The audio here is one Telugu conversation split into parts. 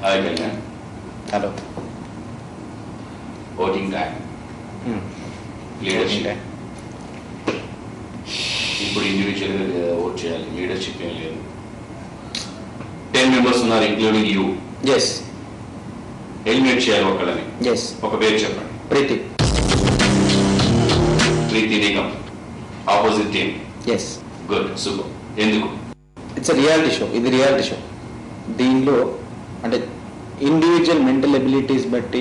Hi Kalyan. Hello. Voting time. Leadership ఇప్పుడు ఇండివిజువల్గా ఓట్ చేయాలి, లీడర్షిప్ ఏం లేదు. 10 members ఉన్నారు ఇంక్లూడింగ్ యూ. ఎస్. ఎలిమినేట్ చేయాలి ఒకళ్ళని. ఎస్. ఒక పేరు చెప్పండి. Preeti. Preeti Nigam, opposite team. Yes. Good, super. ఎందుకు? It's reality show. ఇది రియాలిటీ షో. దీనిలో అంటే ఇండివిజువల్ మెంటల్ ఎబిలిటీస్ బట్టి,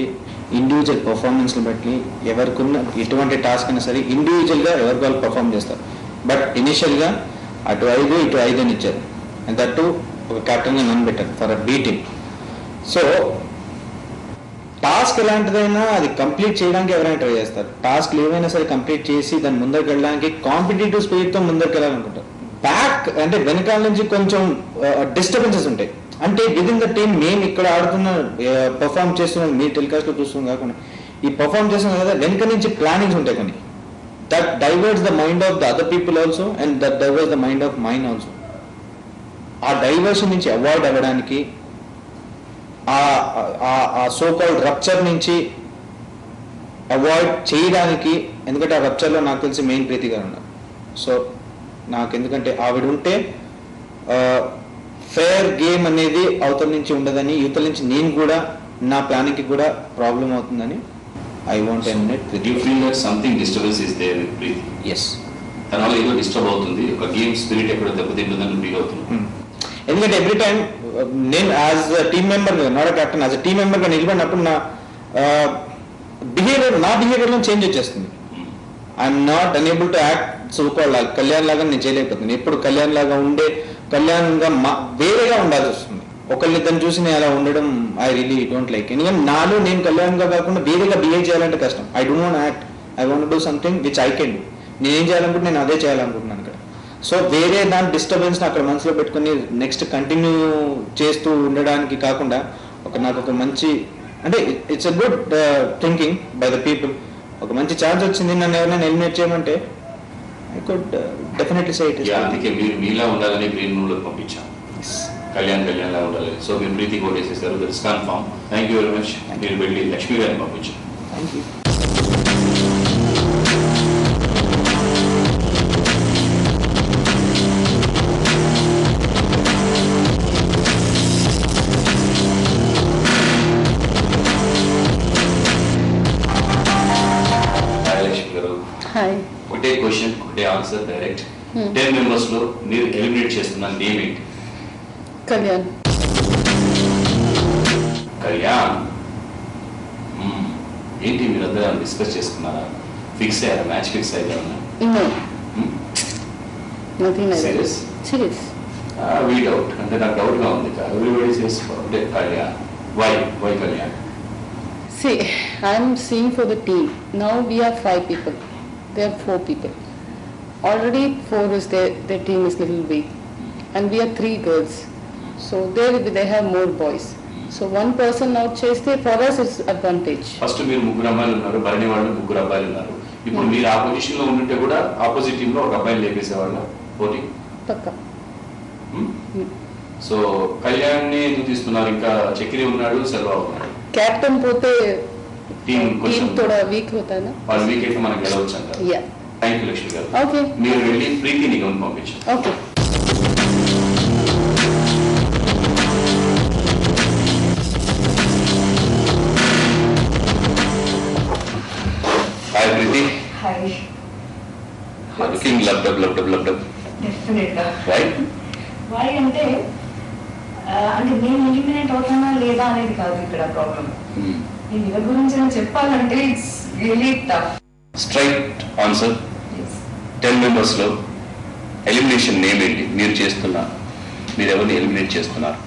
ఇండివిజువల్ పర్ఫార్మెన్స్ని బట్టి ఎవరికున్న ఎటువంటి టాస్క్ అయినా సరే ఇండివిజువల్గా ఎవరికి వాళ్ళు పర్ఫామ్ చేస్తారు. బట్ ఇనిషియల్గా అటు 5 ఇటు 5 అని ఇచ్చారు. అండ్ దట్టు ఒక క్యాప్టెన్గా నన్ను పెట్టారు for a B team. So task ఎలాంటిదైనా అది కంప్లీట్ చేయడానికి ఎవరైనా ట్రై చేస్తారు. టాస్క్లు ఏవైనా సరే కంప్లీట్ చేసి దాన్ని ముందరికి వెళ్ళడానికి కాంపిటేటివ్ స్పిరిట్తో ముందరికి వెళ్ళాలనుకుంటారు. బ్యాక్ అంటే వెనకాల నుంచి కొంచెం డిస్టర్బెన్సెస్ ఉంటాయి. అంటే విదిన్ ద టీమ్ మేము ఇక్కడ ఆడుతున్న పర్ఫామ్ చేస్తున్నాం, మీ టెలికాస్ట్లో చూస్తున్నాం కాకుండా ఈ పర్ఫామ్ చేస్తున్నాం కదా, వెనక నుంచి ప్లానింగ్స్ ఉంటాయి కొన్ని. That diverts the mind of the other people also and that diverts the mind of mine also. ఆ డైవర్షన్ నుంచి అవాయిడ్ అవ్వడానికి, ఆ సో కాల్డ్ రప్చర్ నుంచి అవాయిడ్ చేయడానికి, ఎందుకంటే ఆ రప్చర్లో నాకు తెలిసి మెయిన్ ప్రీతి గారు ఉన్నారు. సో నాకు ఎందుకంటే ఆవిడ ఉంటే ఫేర్ గేమ్ అనేది అవతల నుంచి ఉండదని, యువతల నుంచి నేను కూడా నా ప్లానింగ్కి కూడా ప్రాబ్లం అవుతుందని I want eliminate Preethi. You feel that something disturbance is there with Preethi? Yes. తన వల్ల ఏదో డిస్టర్బ్ అవుతుంది, ఒక గేమ్ స్పిరిట్ ఎక్కడ దెబ్బతింటుందని ఫీల్ అవుతుంది. ఎందుకంటే ఎవ్రీ టైం నేను as team member, not captain, as team మెంబర్గా నిలబడినప్పుడు నా బిహేవియర్లో చేంజ్ వచ్చేస్తుంది. I'm not unable to act so called Kalyan లాగా నేను చేయలేకపోతున్నాను. ఎప్పుడు కళ్యాణ్ లాగా ఉండే, కళ్యాణ్గా వేరేగా ఉండాల్సి వస్తుంది. ఒకళ్ళిద్దరిని చూసి నేను అలా ఉండడం ఐ రియలీ డోంట్ లైక్. ఎందుకంటే నాలో నేను కళ్యాణ్గా కాకుండా వేరేగా బిహేవ్ చేయాలంటే కష్టం. I don't want act, I want do something which I can do. నేనేం చేయాలనుకుంటే నేను అదే చేయాలనుకుంటున్నాను ఇక్కడ. సో వేరే దాని డిస్టర్బెన్స్ని అక్కడ మనసులో పెట్టుకుని నెక్స్ట్ కంటిన్యూ చేస్తూ ఉండడానికి కాకుండా నాకు ఒక మంచి, అంటే it's a good thinking by the people. ఒక మంచి ఛాన్స్ వచ్చింది, నన్ను ఎవరైనా ఎలిమినేట్ చేయమంటే I could definitely say it is. అందుకే మీరు మీలా ఉండాలని గ్రీన్ రూమ్ లో పంపించాం. కళ్యాణ్ లా ఉండాలి. సో మీరు ప్రీతి కోటేసేసారు, that's confirm. Thank you very much. మీరు వెళ్ళి లక్ష్మీ గారిని పంపించాం. Thank you. ఒకటే క్వశ్చన్, ఒకటే ఆన్సర్, డైరెక్ట్. 10 members లో మీరు ఎలిమినేట్ చేస్తున్న నేమ్ ఏంటి? కళ్యాణ్. కళ్యాణ్. ఏంటి మీరందరూ డిస్కస్ చేసుకున్నారా? ఫిక్స్ అయ్యారా? మ్యాచ్ ఫిక్స్ అయ్యారా? సీరియస్. వీ డౌట్, అంటే నాకు డౌట్ గా ఉంది. Everybody says Kalyan. Why Kalyan? See, I'm seeing for the team. Now we are 5 people. There are 4 people. Already 4 is their team is little weak, and we are 3 girls. So they have more boys. So one person out cheste for us is advantage. First మీరు 3 అమ్మాయిలు ఉన్నారు, భరణి వాళ్ళు 3 అబ్బాయిలు ఉన్నారు. ఇప్పుడు మీరు ఆ పొజిషన్ లో ఉంటే కూడా ఆపోజిట్ టీమ్ లో ఒక అబ్బాయిని లేపేసేవాళ్ళు పోటీ పక్కా. సో కళ్యాణ్ ని ఎందుకు తీసుకున్నారు? ఇంకా చక్రి ఉన్నాడు, సెల్వా ఉన్నాడు. कैप्टन పోతే టీమ్ थोड़ा వీక్ होता है ना, వాళ్ళు వీక్ అయితే మనకి గెలవచ్చు అంటారు. యా. థ్యాంక్ యూ లక్ష్మి గారు. ఓకే, మీరు వెళ్ళి ప్రీతి నిగమ్ పంపించారు. ఓకే. హాయ్ ప్రీతి. హాయ్. లుకింగ్ లబ్డబ్. డెఫినెట్గా. రైట్. వై అంటే నేను ఎలిమినేట్ అవుతానా లేదా అనేది కాదు ఇక్కడ ప్రాబ్లం. నేను ఇళ్ళ గురించి చెప్పాలంటే it's really tough. Straight answer. 10 members లో ఎలిమినేషన్ నేమ్ ఏంటి? మీరు చేస్తున్నారు, మీరు ఎవరిని ఎలిమినేట్ చేస్తున్నారు?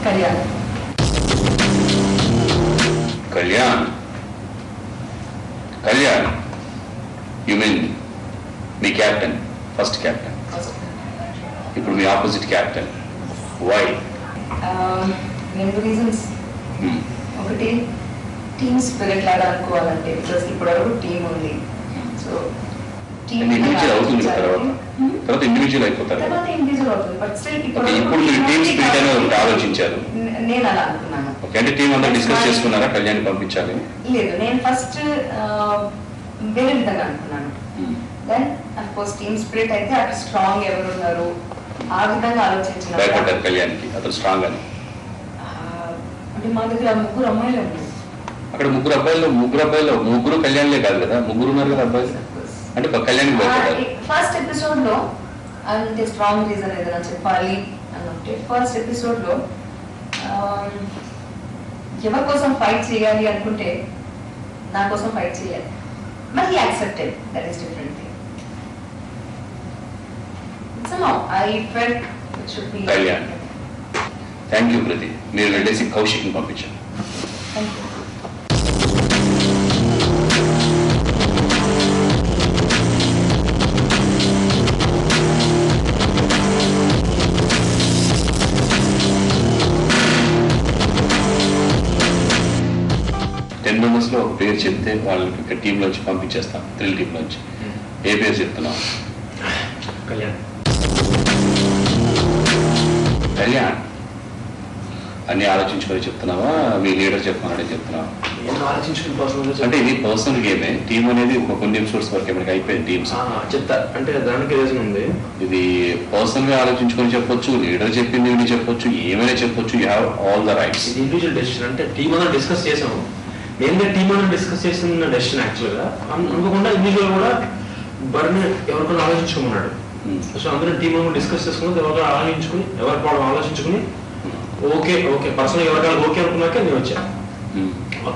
Kalyan. You mean me captain, first captain. ఇప్పుడు మీ ఆపోజిట్ క్యాప్టెన్. వై? 2 రీజన్స్. ఒకటి టీమ్ స్పిరిట్ లాగా అనుకోవాలంటే, బికాస్ ఇప్పుడు టీమ్ ఉంది. సో టీమ్ అవుతుంది కదా. తర్వాత ఇండివిజువల్ అయిపోతారు. తర్వాత ఇండివిజువల్ అవుతుంది. బట్ స్టిల్ ఇప్పుడు మీరు టీమ్ స్పిరిట్ అని ఒకటి ఆలోచించారు. నేను అలా అనుకున్నాను. ఓకే, అంటే టీం అంతా డిస్కస్ చేసుకున్నారా కళ్యాణ్ పంపించాలి? లేదు, నేను ఫస్ట్ వేరే విధంగా అనుకున్నాను. Then of course team spirit అయితే అక్కడ స్ట్రాంగ్ ఎవరు ఉన్నారు ఆ విధంగా ఆలోచించిన భయపడ్డారు కళ్యాణ్కి అతను స్ట్రాంగ్ అని. అంటే మా దగ్గర ముగ్గురు అమ్మాయిలు ఉన్నారు. అక్కడ ముగ్గురు అబ్బాయిలు ముగ్గురు కళ్యాణ్లే కాదు కదా, ముగ్గురు ఉన్నారు కదా అబ్బాయిలు. అంటే కళ్యాణ్కి భయపడ్డారు. ఫస్ట్ ఎపిసోడ్ లో అంటే స్ట్రాంగ్ రీజన్ ఏదైనా చెప్పాలి అని అంటే ఫస్ట్ ఎపిసోడ్ లో ఎవరి కోసం ఫైట్ చేయాలి అనుకుంటే నా కోసం ఫైట్ చేయాలి. But he accepted, that is different thing. Somehow I felt it should be Kalyan. Thank you ప్రతి. మీరు వెళ్ళేసి కౌశిక్ని పంపించారు. Thank you. లో ఒక పేరు చెప్తే వాళ్ళకి ఇక్కడ టీమ్ నుంచి పంపించేస్తాం, థ్రిల్ టీమ్ నుంచి. ఏ పేరు చెప్తున్నావు? కళ్యాణ్. కళ్యాణ్ అన్ని ఆలోచించుకొని చెప్తున్నావా, మీ లీడర్ చెప్పమని చెప్తున్నావా? అంటే ఇది పర్సనల్ గేమే, టీమ్ అనేది ఒక కొన్ని ఎపిసోడ్స్ వరకు మనకి అయిపోయింది టీమ్స్. చెప్తా అంటే దానికి రీజన్ ఉంది. ఇది పర్సనల్ గా ఆలోచించుకొని చెప్పొచ్చు, లీడర్ చెప్పింది చెప్పొచ్చు, ఏమైనా చెప్పొచ్చు. You have all the rights. ఇది ఇండివిజువల్ డెసిషన్. అంటే టీమ్ అంతా డిస్కస్ చేసాము. మెయిన్గా టీమ్ అంతా డిస్కస్ చేసిన డెసిషన్ యాక్చువల్గా అనుకోకుండా ఇండివిజువల్ కూడా బర్ని ఎవరికైనా ఆలోచించుకున్నాడు. సో అందరూ టీమ్ డిస్కస్ చేసుకుని ఎవరికైనా ఆలోచించుకుని ఎవరికి వాళ్ళు ఆలోచించుకుని ఓకే ఓకే పర్సనల్ ఎవరికైనా ఓకే అనుకున్నాక నేను వచ్చాను.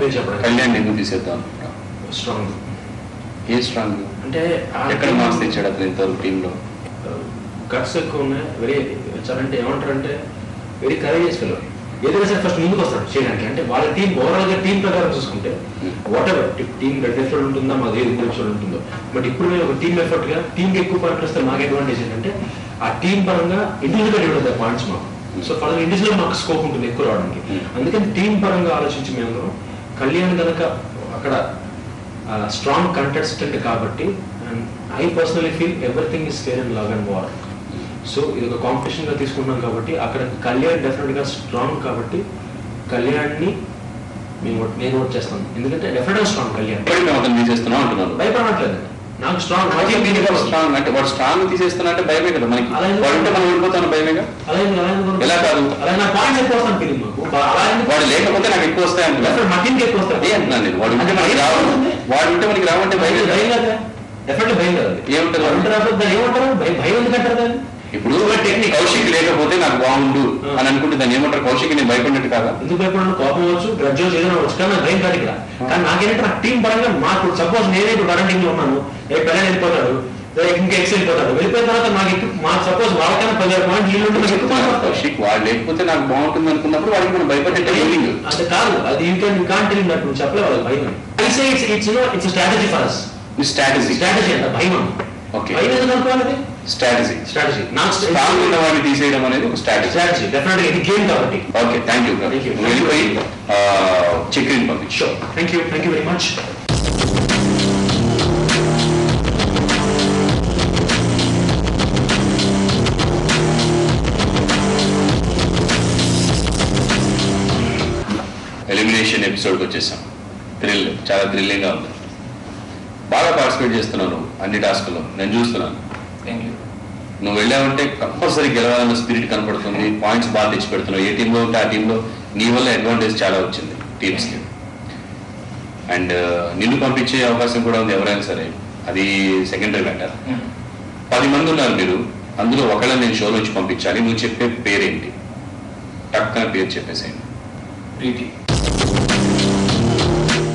పేరు చెప్పడం కళ్యాణ్ ఎందుకు తీసేద్దాం? స్ట్రాంగ్. ఏ స్ట్రాంగ్ అంటే ఎక్కడ మార్క్స్ తెచ్చాడు అతను ఇంతవరకు టీంలో? గట్స్ ఎక్కువ ఉన్నాయి. వెరీ అంటే ఏమంటారంటే వెరీ కరేజియస్ ఫెలో. ఏదైనా సరే ఫస్ట్ ముందుకు వస్తాడు చేయడానికి. అంటే వాళ్ళ టీం ఓవరాల్ గా టీం ప్రకారం చూసుకుంటే వాట్ ఎవర్ టీం 2 ఎపిసోడ్ ఉంటుందా, మాది 5 ఎపిసోడ్ ఉంటుందో, బట్ ఇప్పుడు మేము ఒక టీం ఎఫర్ట్ గా టీంకి ఎక్కువ పాయింట్లు వస్తే మాకు అడ్వాంటేజ్ ఏంటంటే ఆ టీం పరంగా ఇండివిజువల్ గా డివైడ్ అవుతాయి పాయింట్స్ మాకు. సో ఫర్దర్ ఇండివిజువల్ మాకు స్కోప్ ఉంటుంది ఎక్కువ రావడానికి. అందుకని టీం పరంగా ఆలోచించి మేము కళ్యాణ్ కనుక అక్కడ స్ట్రాంగ్ కంటెస్టెంట్ కాబట్టి I personally feel everything is fair and love and war. So ఇది ఒక కాంపిటీషన్ గా తీసుకుంటున్నాం కాబట్టి అక్కడ కళ్యాణ్ డెఫినెట్ గా స్ట్రాంగ్ కాబట్టి కళ్యాణ్ని నేను ఓట్ చేస్తాను. ఎందుకంటే డెఫినెట్ గా స్ట్రాంగ్ కళ్యాణ్. అతను తీసేస్తున్నాం అంటున్నాను. భయపడట్లేదు నాకు స్ట్రాంగ్ స్ట్రాంగ్ అంటే వాడు స్ట్రాంగ్ తీసేస్తున్నా అంటే భయమే కదా మనకి. వాడంటే మనం ఓడిపోతాను భయమేగా. ఎలా కాదు అలా నా పాయింట్స్ ఎక్కువ వస్తాను ఫీలింగ్ మాకు. వాడు లేకపోతే నాకు ఎక్కువ వస్తాయి అంటున్నాను. మా టీంకి ఎక్కువ వస్తాయి అంటున్నాను నేను. వాడు ఉంటే మనకి రావు, వాడు ఉంటే మనకి రావంటే భయం కదా. డెఫినెట్ భయం కదా. ఏముంటారు ఏమంటారు భయం ఎందుకు అంటారు దాన్ని? ఇప్పుడు టెక్నిక్ కౌశిక్ లేకపోతే నాకు బాగుండు అని అనుకుంటే దాన్ని ఏమంటారు? కౌశిక్ నేను భయపడినట్టు కాదా? ఎందుకు భయపడను? కోపం వచ్చు, గ్రడ్జ్ ఏదైనా వచ్చు, కానీ నాకు భయం కాదు ఇక్కడ. కానీ నాకేంటంటే నా టీం పరంగా మాకు సపోజ్ నేనే ఇప్పుడు వరంటింగ్ లో ఉన్నాను, పిల్లలు వెళ్ళిపోతాడు, ఇంకా ఎక్స్ వెళ్ళిపోతాడు, వెళ్ళిపోయిన తర్వాత మాకు సపోజ్ వాళ్ళకైనా 10 పాయింట్లు వీళ్ళు కౌశిక్ వాడు లేకపోతే నాకు బాగుంటుంది అనుకున్నప్పుడు వాడికి మనం భయపడే ఫీలింగ్ అంటే కాదు. అది యూ కాంట్ టెల్ నాకు చెప్పలే వాళ్ళకి భయం. I say it's strategy for us. Strategy అంట భయం. ఓకే, భయం ఎందుకు అనుకోవాలి? స్ట్రాటజీ నాకు స్ట్రాంగ్ ఉన్న వాడిని తీసేయడం అనేది ఒక స్ట్రాటజీ. డెఫినెట్గా ఇది గేమ్ కాబట్టి. Okay, thank you. వెళ్ళిపోయి చెక్-ఇన్ పంపించు. Thank you very much. Elimination ఎపిసోడ్కి వచ్చేసాం. చాలా థ్రిల్లింగ్గా ఉంది. బాగా పార్టిసిపేట్ చేస్తున్నాను అన్ని టాస్క్లో, నేను చూస్తున్నాను. Thank you. నువ్వు వెళ్ళావంటే కంపల్సరీ గెలవాలన్న స్పిరిట్ కనపడుతుంది. పాయింట్స్ బాగా తెచ్చి పెడుతున్నావు. ఏ టీంలో ఉంటే ఆ టీంలో నీ వల్ల అడ్వాంటేజ్ చాలా వచ్చింది టీమ్స్కి. అండ్ నిన్ను పంపించే అవకాశం కూడా ఉంది ఎవరైనా సరే, అది సెకండరీ మ్యాటర్. 10 మంది ఉన్నారు మీరు, అందులో ఒకళ్ళని నేను షో నుంచి పంపించాలి. నువ్వు చెప్పే పేరేంటి? టక్కన పేరు చెప్పేసేయండి.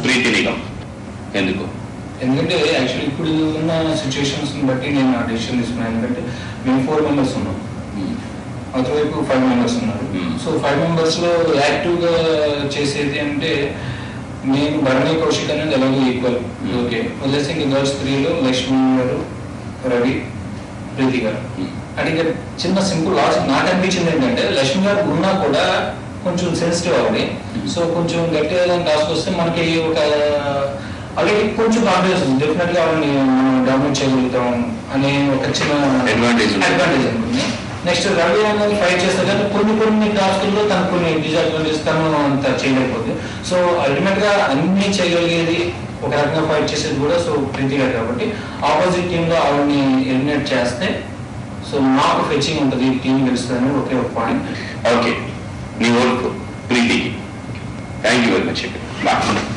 ప్రీతి నిగమ్. ఎందుకు? ఎందుకంటే యాక్చువల్లీ ఇప్పుడు ఉన్న సిచ్యువేషన్స్ బట్టి నేను ఆ డెసిషన్ తీసుకున్నాను. ఎందుకంటే మేము 4 మెంబర్స్ ఉన్నాం, అటువైపు 5 మెంబర్స్ ఉన్నారు. సో 5 మెంబర్స్లో యాక్టివ్గా చేసేది అంటే నేను భరణి కౌశిక్ అనేది ఎలాగో ఈక్వల్. ఓకే, వదిలేసి ఇంకా గర్ల్స్ 3లో లక్ష్మి గారు, రవి, ప్రీతి గారు. అంటే చిన్న సింపుల్ లాజిక్ నాకు అనిపించింది ఏంటంటే లక్ష్మి గారు ఉన్నా కూడా కొంచెం సెన్సిటివ్ అవ్వండి. సో కొంచెం గట్టిగా టాస్క్ వస్తే మనకి ఒక అలాగే కొంచెం కాన్ఫిడెన్స్ ఉంది. డెఫినెట్గా వాళ్ళని మనం డామినేట్ చేయగలుగుతాం అనే ఒక చిన్న Advantage ఉంది. అడ్వాంటేజ్ అనుకుంది. నెక్స్ట్ రవి అనేది ఫైట్ చేస్తారు కానీ కొన్ని టాస్కుల్లో తను కొన్ని డిసడ్వాంటేజ్ తను అంత చేయలేకపోతుంది. సో అల్టిమేట్ గా అన్ని చేయగలిగేది ఒక రకంగా ఫైట్ చేసేది కూడా సో ప్రీతి గారు కాబట్టి ఆపోజిట్ టీమ్ లో ఆవిడని ఎలిమినేట్ చేస్తే సో నాకు ఫెచింగ్ ఉంటుంది, టీం గెలుస్తుంది ఒకే ఒక పాయింట్. ఓకే, నీ ఓటు ప్రీతికి. Thank you very much. Bye.